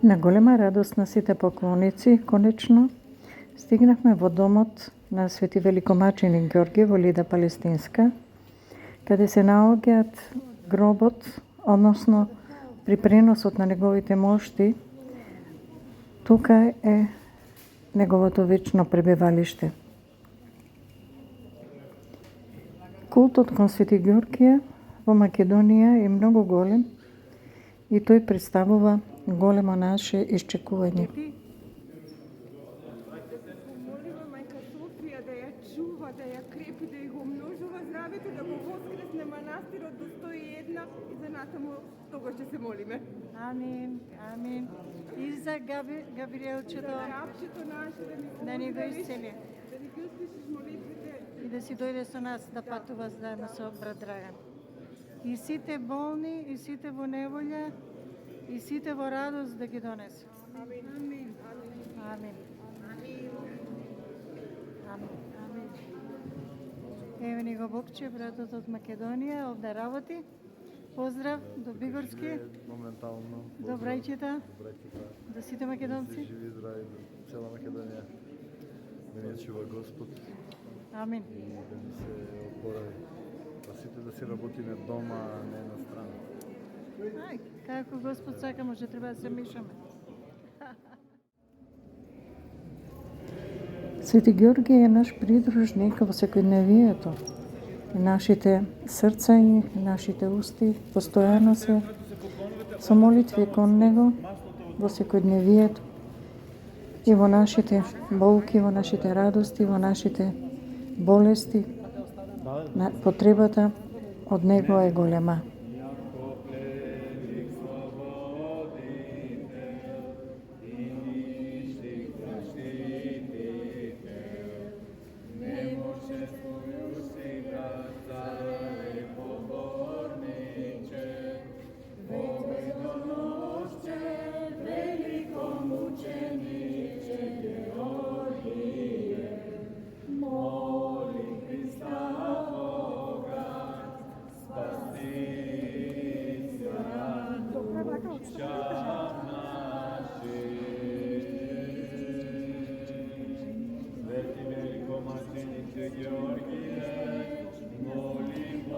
На голема радост на сите поклоници, конечно, стигнахме во домот на Свети Великомаченик Ѓорѓе во Лида Палестинска, каде се наоѓаат гробот, односно при преносот на неговите мошти, тука е неговото вечно пребивалиште. Култот кон Свети Ѓорѓе во Македонија е многу голем и тој представува големо наше исчекување. Молима мајка Софија да ја чува, да ја крепи, да го умножува здравето, да го воскресне манастирот до 101 и за натаму тогаш ќе се молиме. Амин, амин. И за Габриелчето, Рабчето наше да ни го исцели да ни ги услишиш молитвите. и да си дојде со нас да патува заедно со брат Драган. И сите болни, и сите во неволја, и сите во радост да ги донесе. Амин. Амин. Амин. Амин. Амин. Еве ни го Богче, братот од Македонија, овде работи. Поздрав до Бигорски, Моментално. до брајчета, Браќата, до сите македонци. живи и здрави до цела Македонија. Да ни чува Господ Амин. и да ни се опорави. Да сите да си работиме дома, а не на страна. Ај, како Господ сака, може треба да се мишаме. Свети Ѓорѓе е наш придружник во секојдневието. И нашите срца и нашите усти постојано се со молитви кон него во секојдневието и во нашите болки, во нашите радости, во нашите болести. Потребата од него е голема.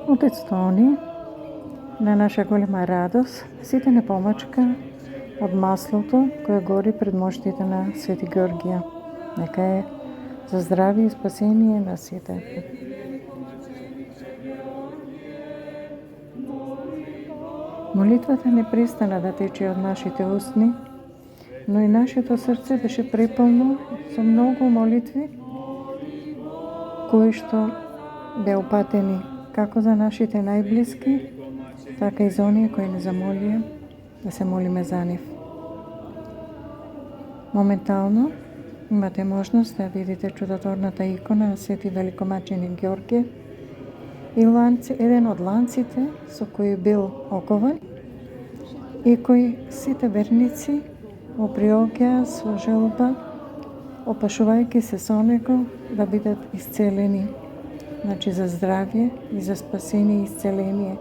Отец Тони, на наша голема радост, сите не помачка од маслото кое гори пред моштите на Свети Ѓорѓе. Нека е за здравие и спасение на сите. Молитвата не престана да тече од нашите устни, но и нашето срце беше преполно со многу молитви кои што беа упатени како за нашите најблиски, така и за оние кои не замолија да се молиме за нив. Моментално имате можност да видите чудотворната икона на Свети Великомаченик Ѓорѓе и еден од ланците со кои бил окован и кои сите верници го приоѓаа со желба, опашувајќи се со него да бидат исцелени. Значи за здравје и за спасение и исцеление,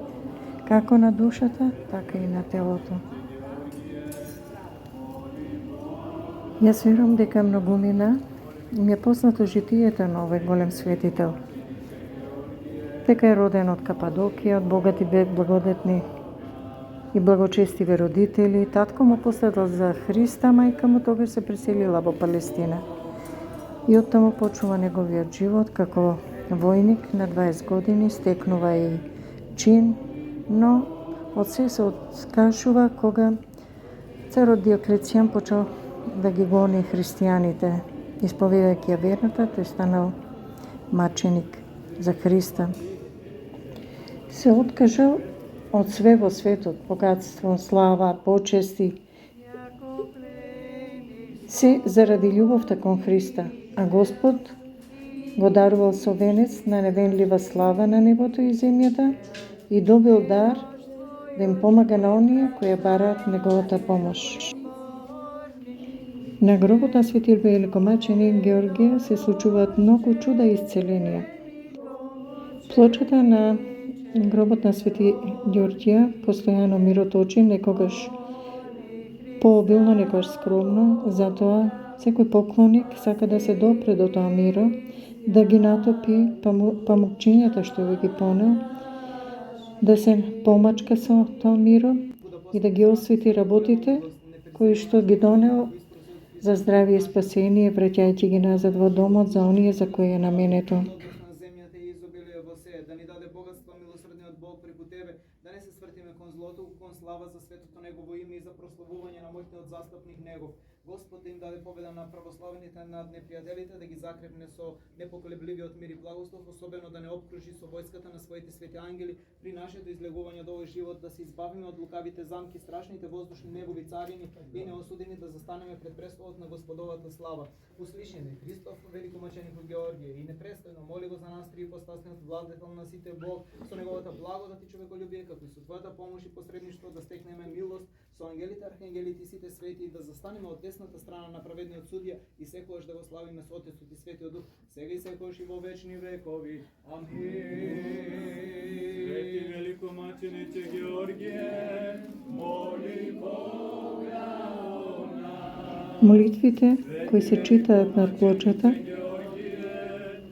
како на душата, така и на телото. Јас верувам дека многумина им е познато житието на овој голем светител. Дека е роден од Кападокија, од богати, благодетни и благочестиви родители. Татко му последал за Христа, мајка му тогаш се преселила во Палестина. И оттаму почува неговиот живот како војник на 20 години, стекнува и чин, но од се откажува кога царот Диоклецијан почел да ги гони христијаните. Исповедајќи ја верата, тој станал маченик за Христа. Се откажал од све во светот, богатство, слава, почести, се заради љубовта кон Христа, а Господ го дарувал со венец на невенлива слава на небото и земјата и добил дар да им помага на оние кои бараат неговата помош. На гробот на Свети Великомаченик Ѓорѓе се случуваат многу чуда и исцеленија. Плочата на гробот на Свети Ѓорѓе постојано мироточи, некогаш пообилно некојаш скромно, затоа секој поклоник сака да се допре до тоа миро, да ги натопи памукчињата што го ги понел, да се помачка со тоа миро и да ги освети работите кои што ги донел за здравие и спасение, враќајќи ги назад во домот за оние за кои е наменето. На земјата и изобилие во се, да ни даде богатство милосредниот Бог преку Тебе, да не се свртиме кон злото, кон слава за светото Негово име и за прославување на мојниот застапник Негов. Господ да им даде победа на православните над непријателите, да ги закрепне со непоколебливиот мир и благослов, особено да не обкружи со војската на своите свети ангели при нашето излегување од овој живот, да се избавиме од лукавите замки, страшните воздушни негови царини и неосудени да застанеме пред престолот на Господовата слава. Услиши ме, Христов, великомаченикот Георгије, и непрестанно моли го за нас триипостасниот владетел на сите Бог, со неговата благодат и човеколюбие, како и со твојата помош и посредништво да стекнеме милост со ангелите, архангелите и сите свети, да застанеме од десната страна на праведниот судија и секогаш да го славиме со Отецот и Светиот Дух, сега и секогаш и во вечни векови. Амин. Свети великомачениче Георгије, моли Бога о нас. Молитвите кои се читаат над плочата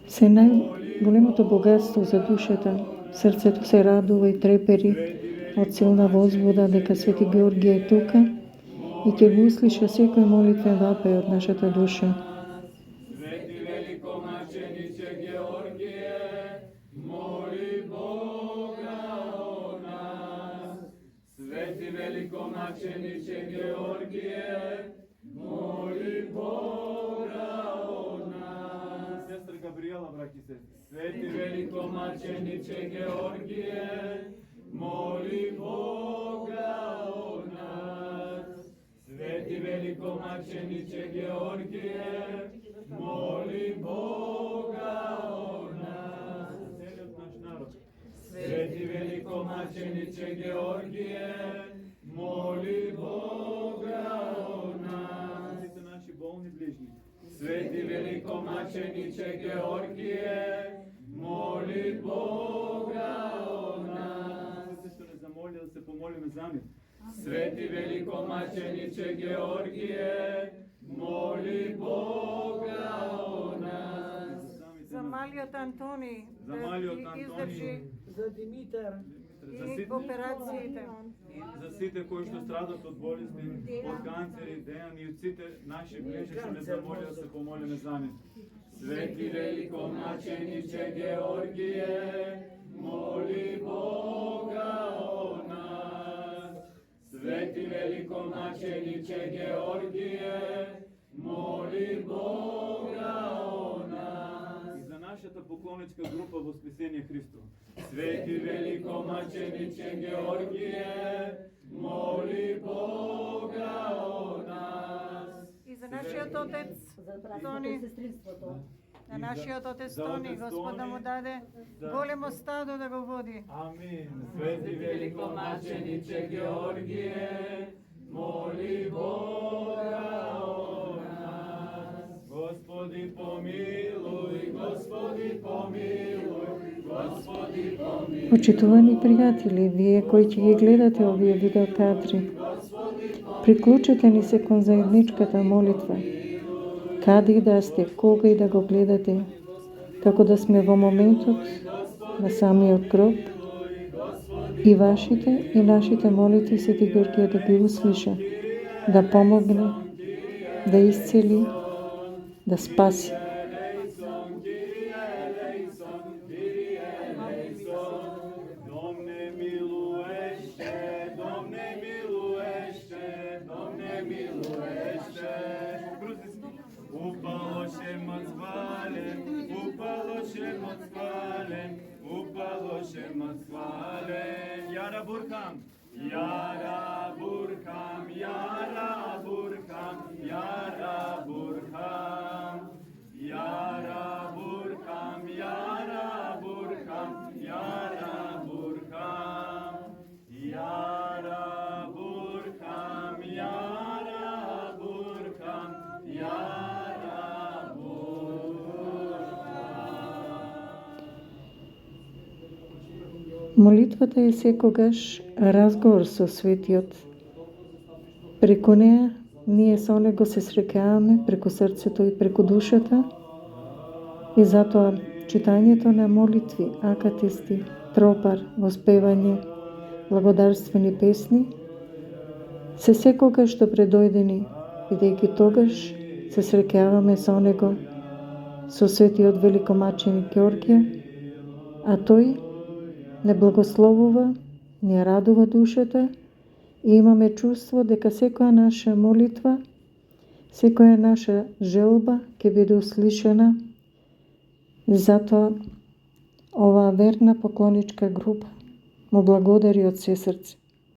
се најголемото богатство за душата. Срцето се радува и трепери од силна возбуда дека Свети Георгиј е тука и ќе го услиша секој молитвен вапај од нашата душа. Свети великомачениче Георгије, моли Бога о нас. Свети великомачениче Георгије, моли Бога о нас. Сестра Габриела, браќи се. Свети великомачениче Георгије, моли Бога о нас. Свети великомачениче Георгије, моли Бога о нас. Целиот наш народ. Свети великомачениче Георгије, моли Бога о нас. Сите наши болни ближни. Свети великомачениче Георгије, моли Бога о нас. Сите што не замоли да се помолиме за нив. Свети великомачениче Георгије, моли Бога о нас. За малиот Антони, За да малиот ги Антони. издржи За Димитар. За и сите, операциите. за сите кои што страдат од болести, од канцери, Дејан и од сите наши ближни што не замоли да се помолиме за нив. Свети великомачениче Георгије, моли Бога о нас. Свети великомачениче Георгије, моли Бога о нас. И за нашата поклоничка група Воскресение Христово. Свети великомачениче Георгије, моли Бога о нас. И за нашиот отец Тони, на нашиот отец За Тони, отец Господ да му Тони, даде големо стадо да го води. Амин. Свети великомачениче Георгије, моли Бога о нас. Господи помилуј, Господи помилуј, Господи помилуј. Почитувани пријатели, вие кои ќе ги гледате овие видеокадри, приклучете ни се кон заедничката молитва. Каде и да сте, кога и да го гледате, како да сме во моментот на самиот гроб и вашите и нашите молитви Свети Георгиј да ги услиша, да помогне, да исцели, да спаси. Domne miluește, Domne miluește, Domne miluește. Upalo się moc chwalen, upalo się moc chwalen, upalo się moc chwalen. Jara Burkam, Jara Burkam, Jara Burkam, Jara Burkam. Jara Burkam, Jara Burkam, Jara Burkam. Jara Burkam, Jara Burkam, Jara Молитвата е секогаш разговор со Светиот Преку неа, ние со него се среќаваме преку срцето и преку душата, и затоа читањето на молитви, акатисти, тропар, воспевање, благодарствени песни се секогаш што предојдени, бидејќи тогаш се среќаваме со него, со светиот великомаченик Ѓорѓе, а тој не благословува, не радува душата и имаме чувство дека секоја наша молитва, секоја наша желба ќе биде услишана. Затоа оваа верна поклоничка група му благодари од се срце.